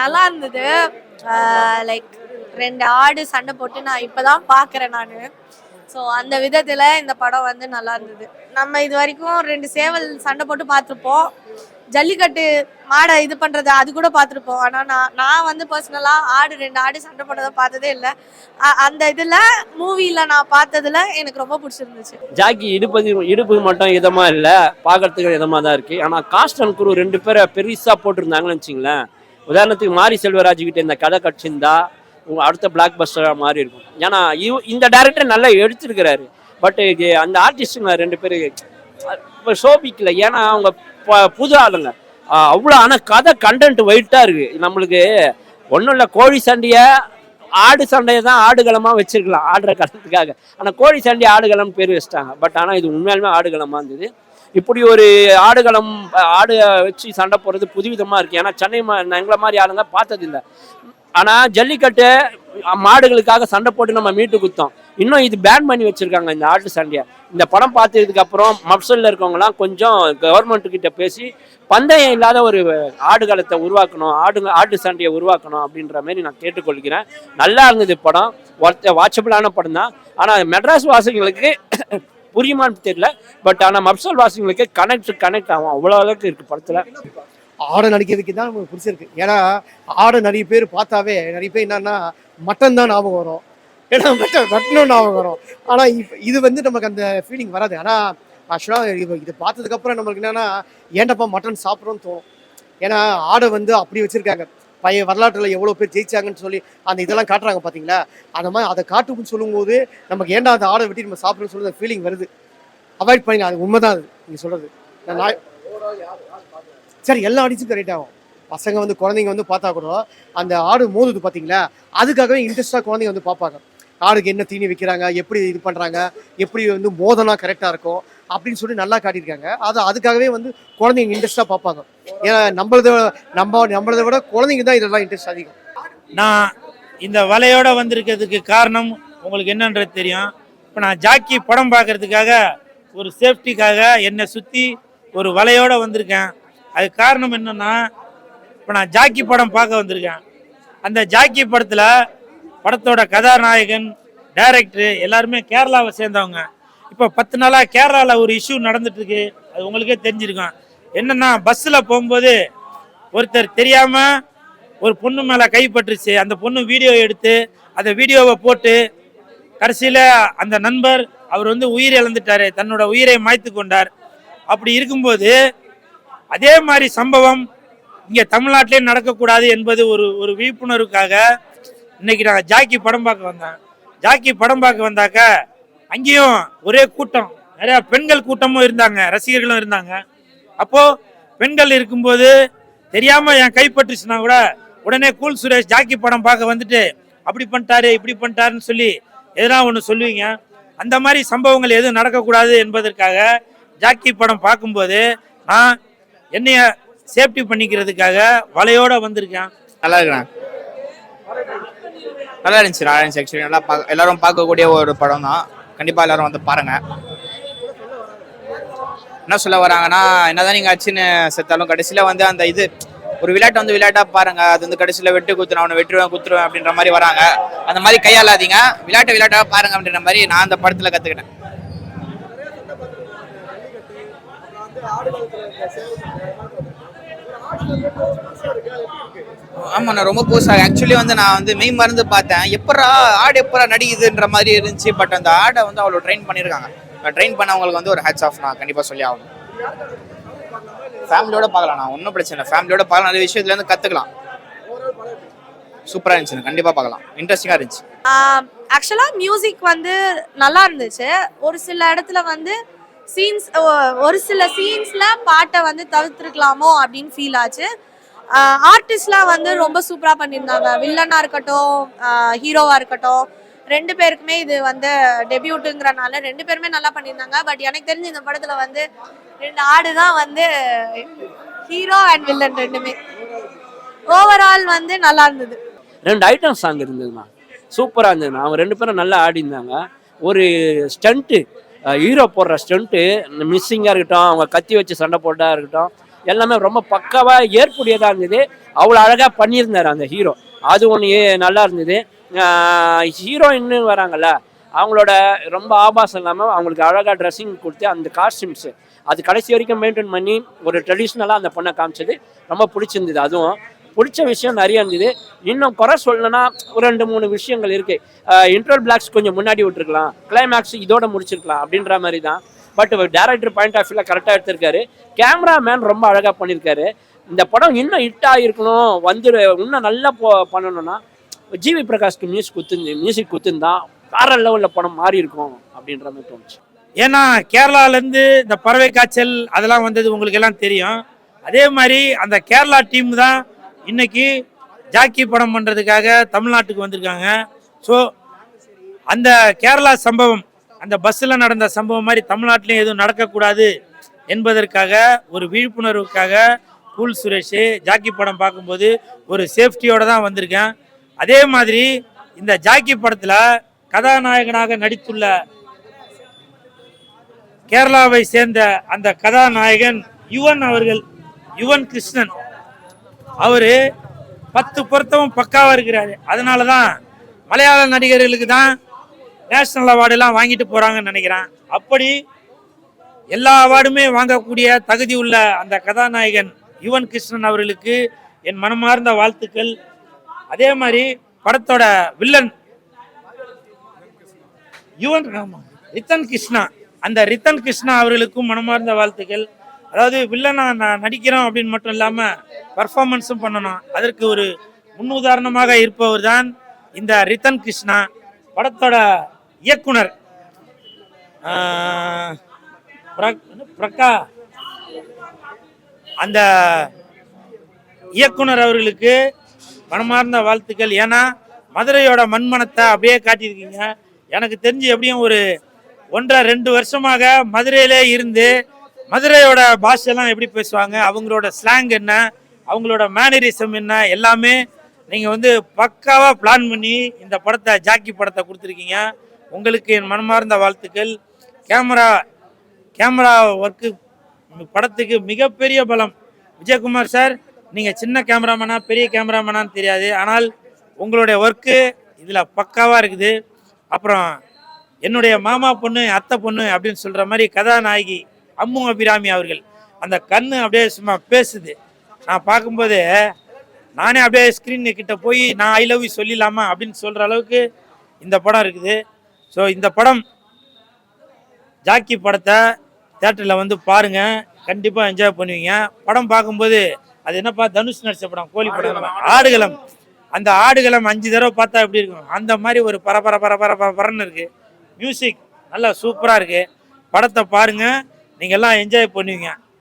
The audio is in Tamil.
நல்லா இருந்தது. லைக் 2 ஆடு சண்டை போட்டு நான் இப்பதான் பாக்குறேன் நானு. ஸோ அந்த விதத்துல இந்த படம் வந்து நல்லா இருந்தது. நம்ம இது வரைக்கும் 2 சேவல் சண்டை போட்டு பார்த்துருப்போம். ஜல்லிக்கட்டு மாடை இது பண்றது அது கூட பார்த்துருப்போம். ஆனா நான் வந்து பர்சனலா 2 ஆடு சண்டை போட்டதை பார்த்ததே இல்லை. அந்த இதுல மூவில நான் பார்த்ததுல எனக்கு ரொம்ப பிடிச்சிருந்துச்சு. ஜாக்கி இடுப்பு மட்டும் இதமா இல்லை, பார்க்கறதுக்கு இதமா தான் இருக்கு. ஆனால் காஸ்ட் அண்ட் குரூ 2 பேரை பெருசா போட்டிருந்தாங்கன்னு வச்சுங்களேன். உதாரணத்துக்கு மாரி செல்வராஜ் கிட்ட இந்த கதை கட்சிருந்தா அடுத்த பிளாக் பஸ்டரா மாறி இருக்கும். ஏன்னா இந்த டைரக்டர் நல்லா எடுத்திருக்கிறாரு. பட் அந்த ஆர்டிஸ்டுங்க 2 பேரு இப்போ ஷோபிக்கல. ஏன்னா அவங்க புது ஆளுங்க அவ்வளோ. ஆனால் கதை கண்டென்ட் வெயிட்டா இருக்கு. நம்மளுக்கு ஒன்றும் இல்லை, கோழி சண்டையை ஆடு சண்டையை தான் ஆடுகளமாக வச்சிருக்கலாம் ஆடுற காலத்துக்காக. ஆனால் கோழி சண்டை ஆடுகளம் பேர் வச்சிட்டாங்க. பட் ஆனால் இது உண்மையாலுமே ஆடுகளமாக இருந்தது. இப்படி ஒரு ஆடுகளம் ஆடு வச்சு சண்டை போடுறது புதுவிதமாக இருக்குது. ஏன்னா சென்னை எங்களை மாதிரி ஆளுங்க பார்த்ததில்லை. ஆனால் ஜல்லிக்கட்டு மாடுகளுக்காக சண்டை போட்டு நம்ம மீட்டு குத்தோம். இன்னும் இது பேன் பண்ணி வச்சிருக்காங்க இந்த ஆட்டு சண்டையை. இந்த படம் பார்த்ததுக்கு அப்புறம் மப்சல்ல இருக்கவங்கலாம் கொஞ்சம் கவர்மெண்ட் கிட்ட பேசி பந்தயம் இல்லாத ஒரு ஆடுகளத்தை உருவாக்கணும், ஆட்டு சண்டையை உருவாக்கணும் அப்படின்ற மாதிரி நான் கேட்டுக்கொள்கிறேன். நல்லா இருந்தது படம், வாட்சபிளான படம் தான். ஆனால் மெட்ராஸ் வாசிகளுக்கு புரியுமான்னு தெரியல. பட் ஆனால் மப்சல் வாசிகளுக்கு கனெக்ட் ஆகும். அவ்வளோ அளவுக்கு இருக்கு படத்துல. ஆடை நடிக்கிறதுக்கு தான் நமக்கு பிடிச்சிருக்கு. ஏன்னா ஆடை நிறைய பேர் பார்த்தாவே நிறைய பேர் என்னன்னா மட்டன் தான் ஞாபகம் வரும். ஏன்னா மட்டனும் ஞாபகம் வரும். ஆனால் இது வந்து நமக்கு அந்த ஃபீலிங் வராது. ஆனால் ஆக்சுவலாக இது பார்த்ததுக்கப்புறம் நம்மளுக்கு என்னன்னா ஏண்டப்பா மட்டன் சாப்பிட்றோன்னு தோணும். ஏன்னா ஆடை வந்து அப்படி வச்சுருக்காங்க. பழைய வரலாற்றில் எவ்வளோ பேர் ஜெயிச்சாங்கன்னு சொல்லி அந்த இதெல்லாம் காட்டுறாங்க பார்த்தீங்களா. அந்த மாதிரி அதை காட்டுக்குன்னு சொல்லும்போது நமக்கு ஏண்டா அந்த ஆடை வெட்டி நம்ம சாப்பிட்றோன்னு சொல்லி அந்த ஃபீலிங் வருது. அவாய்ட் பண்ணி அது உண்மைதான். அது நீங்கள் சொல்கிறது சரி. எல்லா ஆடிச்சும் கரெக்ட் ஆகும். பசங்க வந்து குழந்தைங்க வந்து பார்த்தா கூட அந்த ஆடு மோதுது பார்த்தீங்களா, அதுக்காகவே இன்ட்ரெஸ்டாக குழந்தைங்க வந்து பார்ப்பாங்க. ஆடுக்கு என்ன தீனி வைக்கிறாங்க, எப்படி இது பண்ணுறாங்க, எப்படி வந்து மோதனா கரெக்டாக இருக்கும் அப்படின்னு சொல்லி நல்லா காட்டியிருக்காங்க. அதுக்காகவே வந்து குழந்தைங்க இன்ட்ரெஸ்டாக பார்ப்பாங்க. ஏன்னா நம்மளதை விட குழந்தைங்க தான் இதெல்லாம் இன்ட்ரெஸ்ட் அதிகம். நான் இந்த வலையோட வந்திருக்கிறதுக்கு காரணம் உங்களுக்கு என்னன்றது தெரியும். இப்போ நான் ஜாக்கி படம் பார்க்கறதுக்காக ஒரு சேஃப்டிக்காக என்னை சுற்றி ஒரு வலையோட வந்திருக்கேன். அது காரணம் என்னன்னா, இப்போ நான் ஜாக்கி படம் பார்க்க வந்திருக்கேன். அந்த ஜாக்கி படத்தோட கதாநாயகன், டைரக்டர் எல்லாருமே கேரளாவை சேர்ந்தவங்க. இப்போ 10 நாளாக கேரளாவில் ஒரு இஷ்யூ நடந்துட்டு இருக்கு. அது உங்களுக்கே தெரிஞ்சிருக்கும். என்னன்னா, பஸ்ஸில் போகும்போது ஒருத்தர் தெரியாமல் ஒரு பொண்ணு மேலே கைப்பற்றுச்சு. அந்த பொண்ணு வீடியோ எடுத்து அந்த வீடியோவை போட்டு கடைசியில் அந்த நண்பர் அவர் வந்து உயிர் இழந்துட்டாரு, தன்னோட உயிரை மாய்த்து கொண்டார். அப்படி இருக்கும்போது அதே மாதிரி சம்பவம் இங்கே தமிழ்நாட்டிலே நடக்கக்கூடாது என்பது ஒரு விழிப்புணர்வுக்காக இன்னைக்கு நான் ஜாக்கி படம் பார்க்க வந்தேன். ஜாக்கி படம் பார்க்க வந்தாக்க அங்கேயும் ஒரே கூட்டம், நிறையா பெண்கள் கூட்டமும் இருந்தாங்க, ரசிகர்களும் இருந்தாங்க. அப்போது பெண்கள் இருக்கும்போது தெரியாமல் என் கைப்பற்றுச்சுன்னா கூட உடனே கூல் சுரேஷ் ஜாக்கி படம் பார்க்க வந்துட்டு அப்படி பண்ணிட்டாரு இப்படி பண்ணிட்டாருன்னு சொல்லி எதனா ஒன்று சொல்லுவீங்க. அந்த மாதிரி சம்பவங்கள் எதுவும் நடக்கக்கூடாது என்பதற்காக ஜாக்கி படம் பார்க்கும்போது நான் என்னைய சேஃப்டி பண்ணிக்கிறதுக்காக வலையோட வந்திருக்கேன். நல்லா இருக்கிறேன். நல்லா இருந்துச்சு. ஆக்சுவலி நல்லா எல்லாரும் பார்க்கக்கூடிய ஒரு படம் தான். கண்டிப்பாக எல்லாரும் வந்து பாருங்க. என்ன சொல்ல வராங்கன்னா, என்னதான் நீங்கள் அச்சுன்னு செத்தாலும் கடைசியில் வந்து அந்த இது ஒரு விளையாட்டு வந்து விளையாட்டா பாருங்க. அது வந்து கடைசியில் வெட்டு குத்துறேன், அவனை வெட்டுருவேன் குத்துருவேன் அப்படின்ற மாதிரி வராங்க. அந்த மாதிரி கையாளாதீங்க, விளையாட்டா பாருங்க அப்படின்ற மாதிரி நான் அந்த படத்தில் கற்றுக்கிட்டேன். ஆமா, நான் ரொம்ப புதுசாக ஆக்சுவலி வந்து நான் வந்து மெய் மறந்து பார்த்தேன். ஆடு எப்பரா நடிக்குதுன்ற மாதிரி இருந்துச்சு. பட் அந்த ஆடை வந்து அவ்வளோ ட்ரெயின் பண்ணியிருக்காங்க. ட்ரெயின் பண்ணவங்களுக்கு வந்து ஒரு ஹேட்ஸ் ஆஃப் நான் கண்டிப்பாக சொல்லி ஆகணும். ஃபேமிலியோட பார்க்கலாம், நான் ஒன்றும் பிரச்சனை இல்லை. ஃபேமிலியோட பார்க்கலாம், நிறைய விஷயத்துலேருந்து கற்றுக்கலாம். சூப்பராக இருந்துச்சு, கண்டிப்பாக பார்க்கலாம். இன்ட்ரெஸ்டிங்காக இருந்துச்சு. ஆக்சுவலாக மியூசிக் வந்து நல்லா இருந்துச்சு. ஒரு சில இடத்துல வந்து ஒரு சில சீன்ஸ்ல பாட்டை வந்து தவிர்த்துருக்கலாமோ அப்படின்னு ஃபீல் ஆச்சு. ஆர்டிஸ்ட்லாம் வந்து ரொம்ப சூப்பரா பண்ணியிருந்தாங்க. வில்லனா இருக்கட்டும், ஹீரோவா இருக்கட்டும், 2 பேருக்குமே இது வந்து டெபியூட்டுங்கிறனால 2 பேருமே நல்லா பண்ணியிருந்தாங்க. பட் எனக்கு தெரிஞ்சு இந்த படத்துல வந்து 2 ஆடு தான் வந்து ஹீரோ அண்ட் வில்லன் 2மே. ஓவரால் வந்து நல்லா இருந்தது. 2 ஐட்டம் சாங் இருந்ததுண்ணா, சூப்பராக இருந்ததுண்ணா. அவங்க 2 பேரும் நல்லா ஆடி இருந்தாங்க. ஒரு ஸ்டண்ட்டு, ஹீரோ போடுற ஸ்டண்ட்டு மிஸ்ஸிங்காக இருக்கட்டும், அவங்க கத்தி வச்சு சண்டை போட்டா இருக்கட்டும், எல்லாமே ரொம்ப பக்காவாக ஏற்புடையதாக இருந்தது. அவ்வளோ அழகாக பண்ணியிருந்தார் அந்த ஹீரோ. அது ஒன்று நல்லா இருந்தது. ஹீரோயின்னு வராங்கல்ல, அவங்களோட ரொம்ப ஆபாசம் இல்லாமல் அவங்களுக்கு அழகாக ட்ரெஸ்ஸிங் கொடுத்து அந்த காஸ்டியூம்ஸு அது கடைசி வரைக்கும் மெயின்டைன் பண்ணி ஒரு ட்ரெடிஷ்னலாக அந்த பொண்ணை காமிச்சது ரொம்ப பிடிச்சிருந்தது. அதுவும் பிடிச்ச விஷயம் நிறைய இருந்தது. இன்னும் குறை சொல்லணும்னா ஒரு 2-3 விஷயங்கள் இருக்குது. இன்டர்வல் பிளாக்ஸ் கொஞ்சம் முன்னாடி விட்டுருக்கலாம், கிளைமேக்ஸ் இதோட முடிச்சிருக்கலாம் அப்படின்ற மாதிரி தான். பட் டேரக்டர் பாயிண்ட் ஆஃப் வியூவில் கரெக்டாக எடுத்திருக்காரு. கேமராமேன் ரொம்ப அழகாக பண்ணியிருக்காரு. இந்த படம் இன்னும் ஹிட் ஆகிருக்கணும், இன்னும் நல்லா பண்ணணும்னா ஜிவி பிரகாஷ்க்கு மியூசிக் குத்துருந்தா வேற லெவலில் படம் மாறி இருக்கும் அப்படின்ற மாதிரி தோணுச்சு. ஏன்னா கேரளாலேருந்து இந்த பறவை காய்ச்சல் அதெல்லாம் வந்தது உங்களுக்கு எல்லாம் தெரியும். அதே மாதிரி அந்த கேரளா டீம் தான் இன்னைக்கு ஜாக்கி படம் பண்ணுறதுக்காக தமிழ்நாட்டுக்கு வந்திருக்காங்க. ஸோ அந்த கேரளா சம்பவம், அந்த பஸ்ஸில் நடந்த சம்பவம் மாதிரி தமிழ்நாட்டிலையும் எதுவும் நடக்கக்கூடாது என்பதற்காக ஒரு விழிப்புணர்வுக்காக கூல் சுரேஷ் ஜாக்கி படம் பார்க்கும்போது ஒரு சேஃப்டியோடு தான் வந்திருக்கேன். அதே மாதிரி இந்த ஜாக்கி படத்தில் கதாநாயகனாக நடித்துள்ள கேரளாவை சேர்ந்த அந்த கதாநாயகன் யுவன் கிருஷ்ணன் அவரு 10 பொருத்தமும் பக்காவா இருக்கிறாரு. அதனால தான் மலையாள நடிகர்களுக்கு தான் நேஷனல் அவார்டெல்லாம் வாங்கிட்டு போறாங்கன்னு நினைக்கிறேன். அப்படி எல்லா அவார்டுமே வாங்கக்கூடிய தகுதி உள்ள அந்த கதாநாயகன் யுவன் கிருஷ்ணன் அவர்களுக்கு என் மனமார்ந்த வாழ்த்துக்கள். அதே மாதிரி படத்தோட வில்லன் ரித்தன் கிருஷ்ணா, அந்த ரித்தன் கிருஷ்ணா அவர்களுக்கும் மனமார்ந்த வாழ்த்துக்கள். அதாவது வில்லனா நான் நடிக்கிறோம் அப்படின்னு மட்டும் இல்லாமல் பர்ஃபார்மன்ஸும் பண்ணணும். அதற்கு ஒரு முன்னுதாரணமாக இருப்பவர் தான் இந்த ரித்தன் கிருஷ்ணா. படத்தோட இயக்குனர் பிரகா, அந்த இயக்குனர் அவர்களுக்கு மனமார்ந்த வாழ்த்துக்கள். ஏன்னா மதுரையோட மண்மனத்தை அப்படியே காட்டியிருக்கீங்க. எனக்கு தெரிஞ்சு எப்படியும் ஒரு 1.5-2 வருஷமாக மதுரையிலே இருந்து மதுரையோட பாஷெல்லாம் எப்படி பேசுவாங்க, அவங்களோட ஸ்லாங் என்ன, அவங்களோட மேனரிசம் என்ன, எல்லாமே நீங்கள் வந்து பக்காவாக பிளான் பண்ணி இந்த படத்தை ஜாக்கி படத்தை கொடுத்துருக்கீங்க. உங்களுக்கு என் மனமார்ந்த வாழ்த்துக்கள். கேமரா ஒர்க்கு படத்துக்கு மிகப்பெரிய பலம். விஜயகுமார் சார், நீங்கள் சின்ன கேமராமேனா பெரிய கேமராமேனான்னு தெரியாது, ஆனால் உங்களுடைய ஒர்க்கு இதில் பக்காவாக இருக்குது. அப்புறம் என்னுடைய மாமா பொண்ணு அத்தை பொண்ணு அப்படின்னு சொல்கிற மாதிரி கதாநாயகி அம்மு அபிராமி அவர்கள், அந்த கண்ணு அப்படியே சும்மா பேசுது. நான் பார்க்கும்போது நானே அப்படியே ஸ்க்ரீன் கிட்ட போய் நான் ஐ லவ் யூ சொல்லிடலாமா அப்படின்னு சொல்கிற அளவுக்கு இந்த படம் இருக்குது. ஸோ இந்த படம் ஜாக்கி படத்தை தேட்டரில் வந்து பாருங்கள், கண்டிப்பாக என்ஜாய் பண்ணுவீங்க. படம் பார்க்கும்போது அது என்னப்பா தனுஷ் நடிச்ச படம், கோழி படம், ஆடுகளம். அந்த ஆடுகளம் 5 தடவை பார்த்தா எப்படி இருக்கும், அந்த மாதிரி ஒரு பரன்னு இருக்குது. மியூசிக் நல்லா சூப்பராக இருக்குது. படத்தை பாருங்கள், நீங்கள் எல்லாம் என்ஜாய் பண்ணுவீங்க.